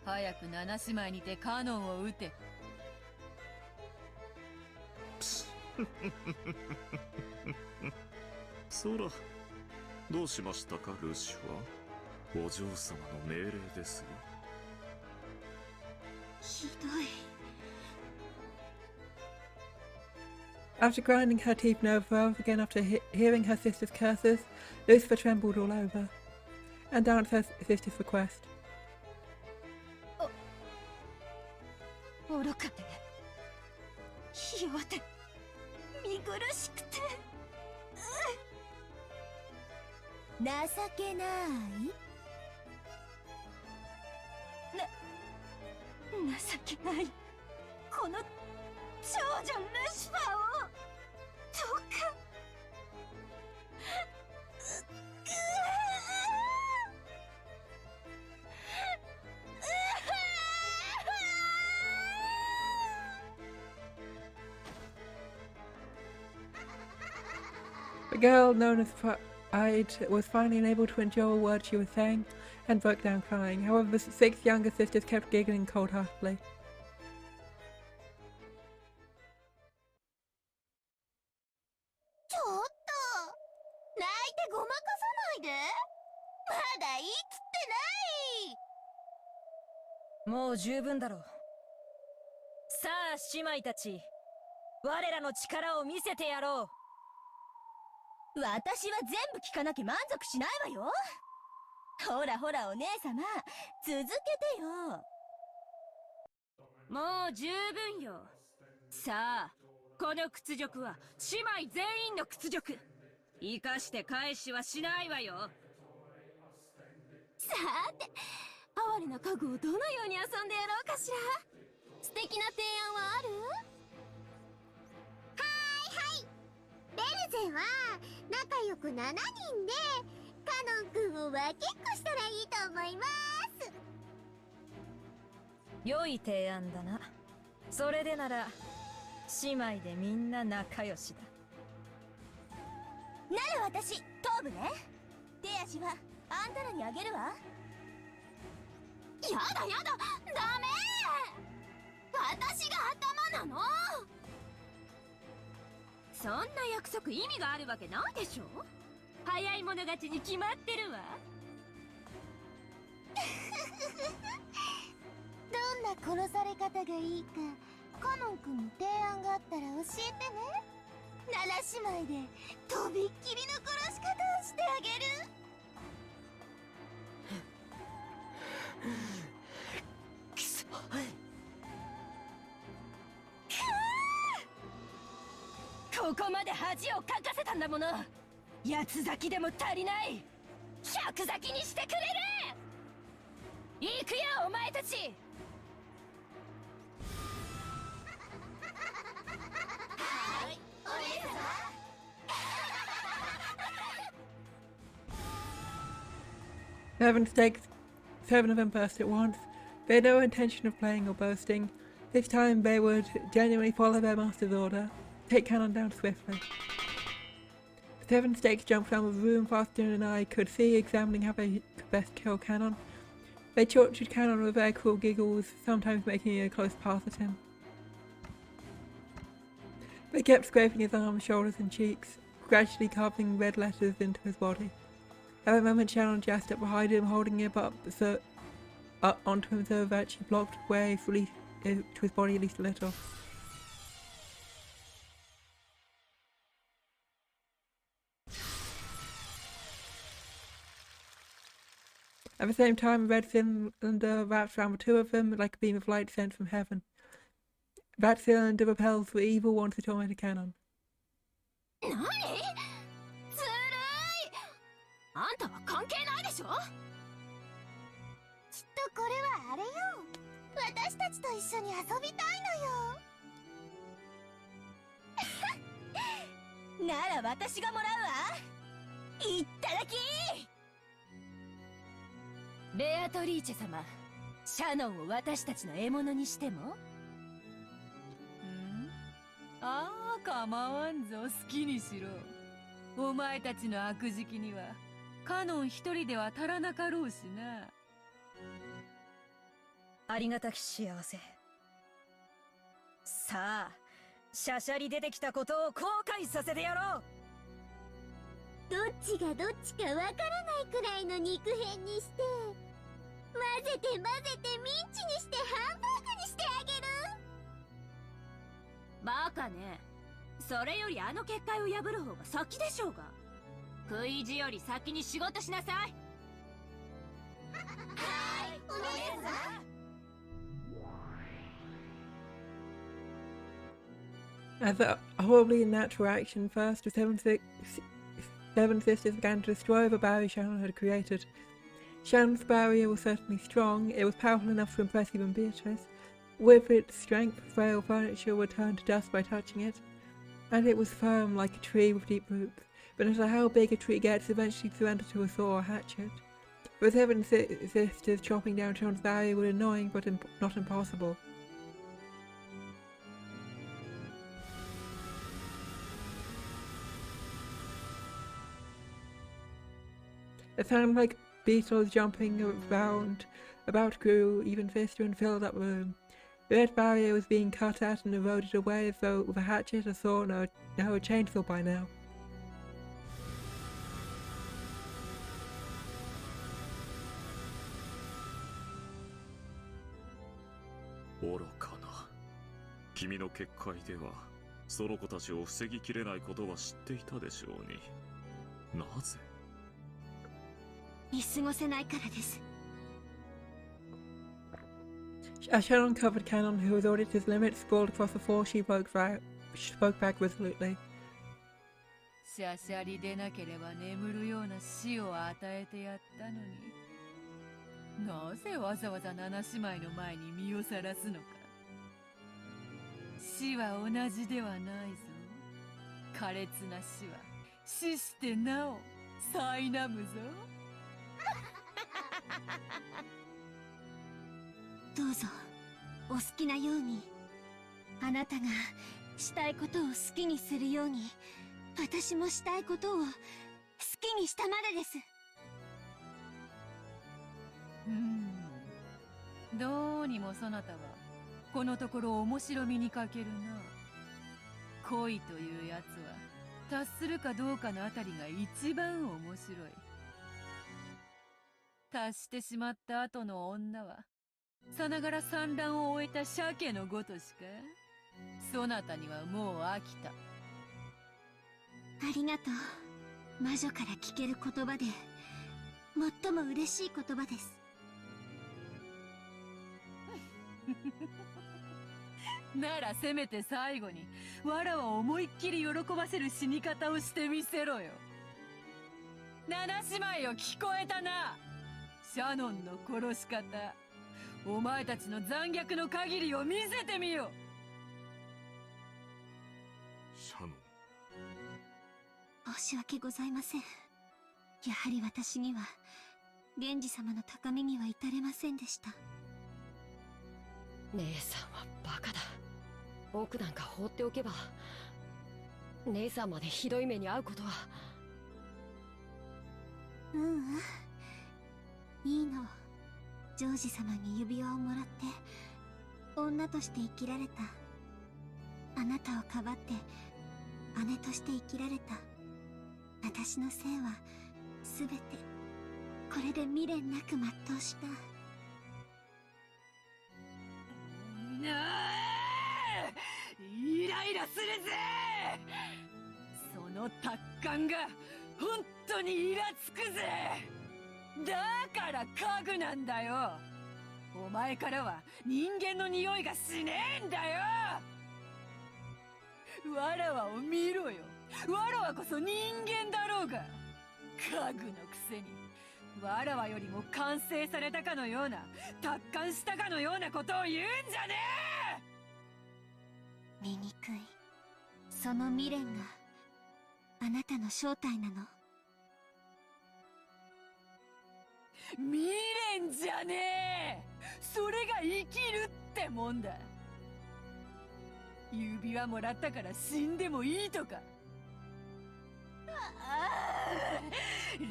早く7姉妹にてカノンを撃て。そら、どうしましたかルシファー。お嬢様の命令ですよ。ひどい。 After grinding her teeth nerve again after hearing her sister's curses, Lucifer trembled all over, and danced her sister's request. 愚かでひ弱で見苦しくて情けない。情けないこの長女ルシファーをどうか。The girl, known as Pride, was finally unable to endure a word she was saying and broke down crying. However, the 6 younger sisters kept giggling cold-heartedly. ちょっと泣いてごまかさないで。まだ言い切ってない。もう十分だろう。さあ姉妹たち、我らの力を見せてやろう。私は全部聞かなきゃ満足しないわよ。ほらほらお姉様、続けてよ。もう十分よ。さあ、この屈辱は姉妹全員の屈辱。生かして返しはしないわよ。さて、哀れな家具をどのように遊んでやろうかしら。素敵な提案はある？ベルゼは仲良く7人でカノン君を分けっこしたらいいと思います。良い提案だな。それでなら姉妹でみんな仲良しだ。なら私、頭部ね。手足はあんたらにあげるわ。やだやだ、ダメ。私が頭なの。そんな約束意味があるわけないでしょ。早い者勝ちに決まってるわ。どんな殺され方がいいかカノン君に提案があったら教えてね。7姉妹でとびっきりの殺し方をしてあげる。くそ。ここまで恥をかかせたんだもの。八つ咲きでも足りない。百咲きにしてくれる。行くよお前たち。はい、お姉様。Seven of them burst at once. They had no intention of playing or boasting. This time they would genuinely follow their master's order. Take Cannon down swiftly. The 7 stakes jumped out of the room faster than I could see, examining how they could best kill Cannon. They tortured Cannon with their cruel giggles, sometimes making a close pass at him. They kept scraping his arms, shoulders and cheeks, gradually carving red letters into his body. At that moment, Shannon jazzed up behind him, holding him up onto him so that she blocked way to his body at least a little. At the same time, a red cylinder wraps around the 2 of them like a beam of light sent from heaven. That cylinder repels the evil ones who tormented Cannon. 何？ずるい。あんたは関係ないでしょ。きっとこれはあれよ。私たちと一緒に遊びたいのよ。なら私がもらうわ。いっただき。ベアトリーチェ様、シャノンを私たちの獲物にしても？ああ、構わんぞ。好きにしろ。お前たちの悪時期にはカノン一人では足らなかろうしな。ありがたき幸せ。さあ、しゃしゃり出てきたことを後悔させてやろう。どっちがどっちかわからないくらいの肉片にして混ぜてミンチにしてハンバーグにしてあげる。バカね。それよりあの結界を破る方が先でしょうが。食い意地より先に仕事しなさい。はい、お姉さん。As a horribly unnatural action, first the seven sisters began to destroy the barrier Shannon had created. Shannon's barrier was certainly strong. It was powerful enough to impress even Beatrice. With its strength, frail furniture would turn to dust by touching it, and it was firm like a tree with deep roots. But no matter how big a tree gets, eventually surrender to a saw or hatchet. The 7 sisters chopping down Shannon's barrier was annoying, but not impossible. It sounded like beetles jumping around, about grew even faster and filled that room. The red barrier was being cut out and eroded away as though with a hatchet, a saw, or a chainsaw by now.愚かな。君の結界ではその子たちを防ぎきれないことは知っていたでしょうに。なぜ？見過ごせないからです。A shell uncovered cannon who was ordered his limit sprawled across the floor. She spoke back resolutely. しゃしゃり出なければ眠るような死を与えてやったのに、なぜわざわざ七姉妹の前に身をさらすのか。死は同じではないぞ。苛烈な死は死してなお苛むぞ。どうぞお好きなように。あなたがしたいことを好きにするように、私もしたいことを好きにしたまでです。どうにもそなたはこのところ面白みに欠けるな。恋というやつは達するかどうかのあたりが一番面白い。達してしまった後の女はさながら産卵を終えた鮭のごとしか。そなたにはもう飽きた。ありがとう。魔女から聞ける言葉で最も嬉しい言葉です。ならせめて最後にわらを思いっきり喜ばせる死に方をしてみせろよ。七姉妹を聞こえたな。シャノンの殺し方、お前たちの残虐の限りを見せてみよ。シャノン。申し訳ございません。やはり私には源氏様の高みには至れませんでした。姉さんはバカだ。僕なんか放っておけば姉さんまでひどい目に遭うことは。いいの。ジョージ様に指輪をもらって女として生きられた。あなたをかばって姉として生きられた私の生はすべてこれで未練なく全うした。イライラするぜ。その達観が本当にイラつくぜ。だから家具なんだよ。お前からは人間の匂いがしねえんだよ。わらわを見ろよ。わらわこそ人間だろうが。家具のくせにわらわよりも完成されたかのような、達観したかのようなことを言うんじゃね醜い。その未練があなたの正体なの。未練じゃねえ。それが生きるってもんだ。指輪もらったから死んでもいいとか。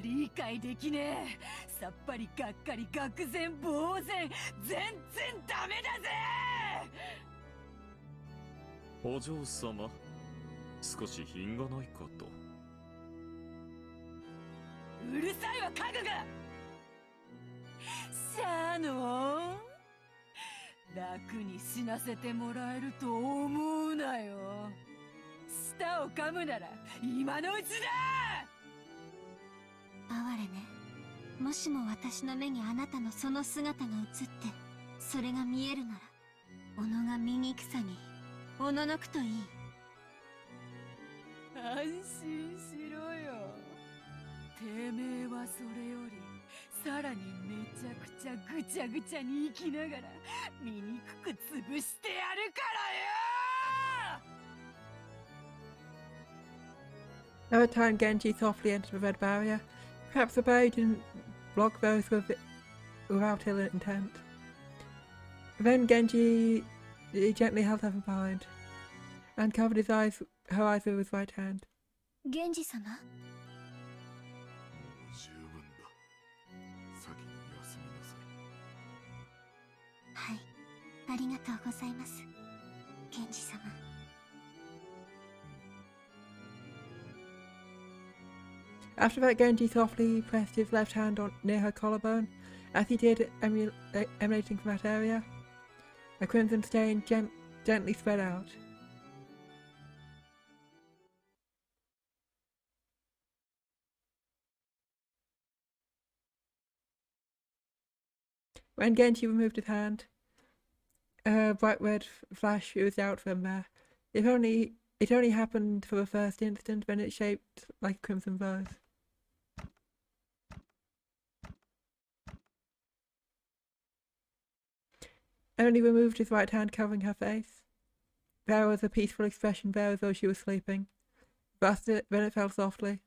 理解できねえ。さっぱりがっかり愕然呆然。全然ダメだぜ。お嬢様、少し品がないかと。うるさいわ家具が。シャノン、楽に死なせてもらえると思うなよ。舌を噛むなら今のうちだ。哀れね。もしも私の目にあなたのその姿が映ってそれが見えるなら、己が醜さにおののくといい。安心しろよ。てめえはそれよりさらにめちゃくちゃぐちゃぐちゃに生きながら醜く潰してやるからよ。 Another time Genji softly entered the red barrier. Perhaps the barrier didn't block those without ill intent. Then Genji gently held her from behind and covered her eyes with his right hand. 源氏様。もう十分だ。ありがとうございます、源氏様。After that, Genji softly pressed his left hand near her collarbone, as he did, emanating from that area. A crimson stain gently spread out. When Genji removed his hand, a bright red flash oozed out from there. It only happened for the first instant when it shaped like a crimson rose. Emily removed his right hand, covering her face. There was a peaceful expression there as though she was sleeping. Then it fell softly,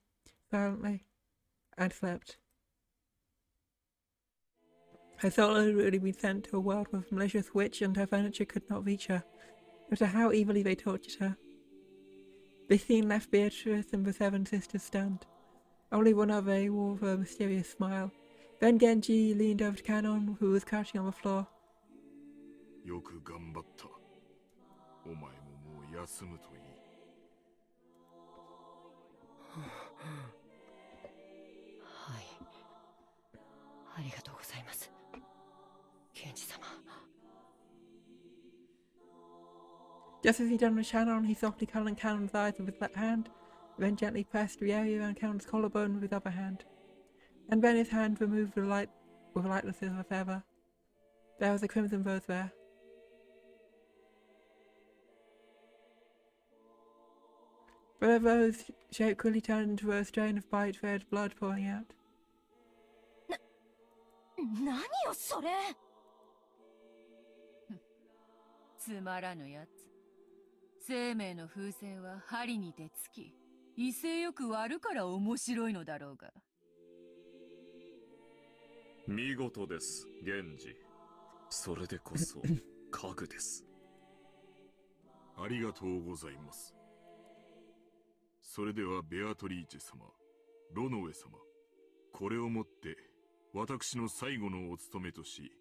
silently, and slept. Her soul had really been sent to a world where the malicious witch and her furniture could not reach her, no matter how evilly they tortured her. This scene left Beatrice and the seven sisters stunned. Only one of them wore a mysterious smile. Then Genji leaned over to Kanon, who was crouching on the floor. よく頑張った。お前ももう休むといい。はい。ありがとうございます。源氏様。Just as he'd done with Shannon, he softly covered Canon's eyes with his left hand, then gently pressed the area around Canon's collarbone with his other hand. And then his hand removed the light with a lightness of a feather. There was a crimson rose there. But the rose shape quickly turned into a strain of bright red blood pouring out. 何よそれ。つまらぬやつ。生命の風船は針にてつき、威勢よく割るから面白いのだろうが。見事です、源氏。それでこそ家具です。ありがとうございます。それではベアトリーチェ様、ロノウェ様、これをもって私の最後のお務めとし、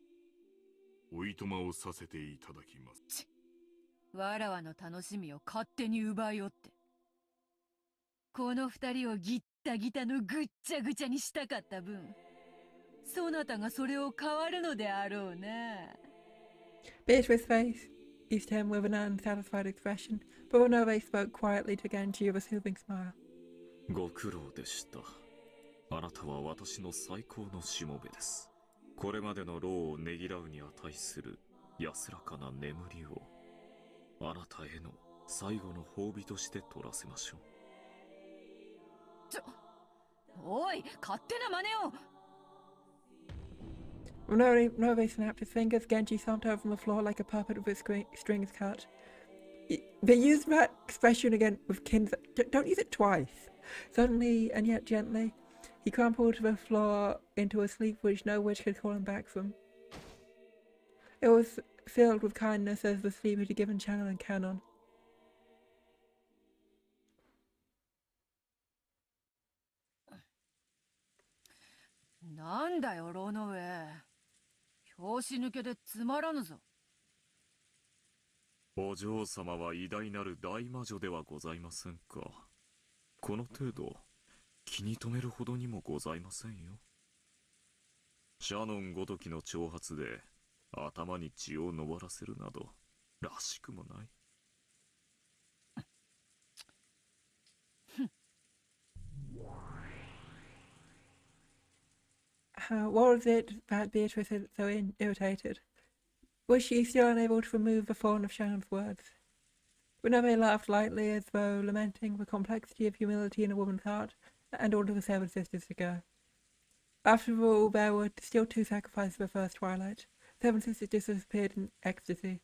おいとまをさせていただきます。わらわの楽しみを勝手に奪いおって。この二人をギッタギタのぐっちゃぐちゃにしたかった分、そなたがそれを変わるのであろうな。Beatrice's face eased him with an unsatisfied expression, but Renove spoke quietly to Genji with a soothing smile. ご苦労でした。あなたは私の最高のしもべです。これまでの労をねぎらうに値する安らかな眠りを、あなたへの最後の褒美として取らせましょう。おい、勝手な真似を。Renove snapped his fingers. Genji thumped over on the floor like a puppet with his strings cut. They used that expression again with Kins. Don't use it twice. Suddenly, and yet gently, he crumpled to the floor into a sleep which no witch could call him back from. It was filled with kindness as the sleep had given Shannon and Canon. なんだよ、ロノウェイ。拍子抜けでつまらぬぞ。お嬢様は偉大なる大魔女ではございませんか。この程度気に留めるほどにもございませんよ。シャノンごときの挑発で頭に血を上らせるなどらしくもない。What was it that Beatrice had so irritated? Was she still unable to remove the thorn of Shannon's words? Renove laughed lightly as though lamenting the complexity of humility in a woman's heart and ordered the seven sisters to go. After all, there were still 2 sacrifices for the first twilight. 7 sisters disappeared in ecstasy.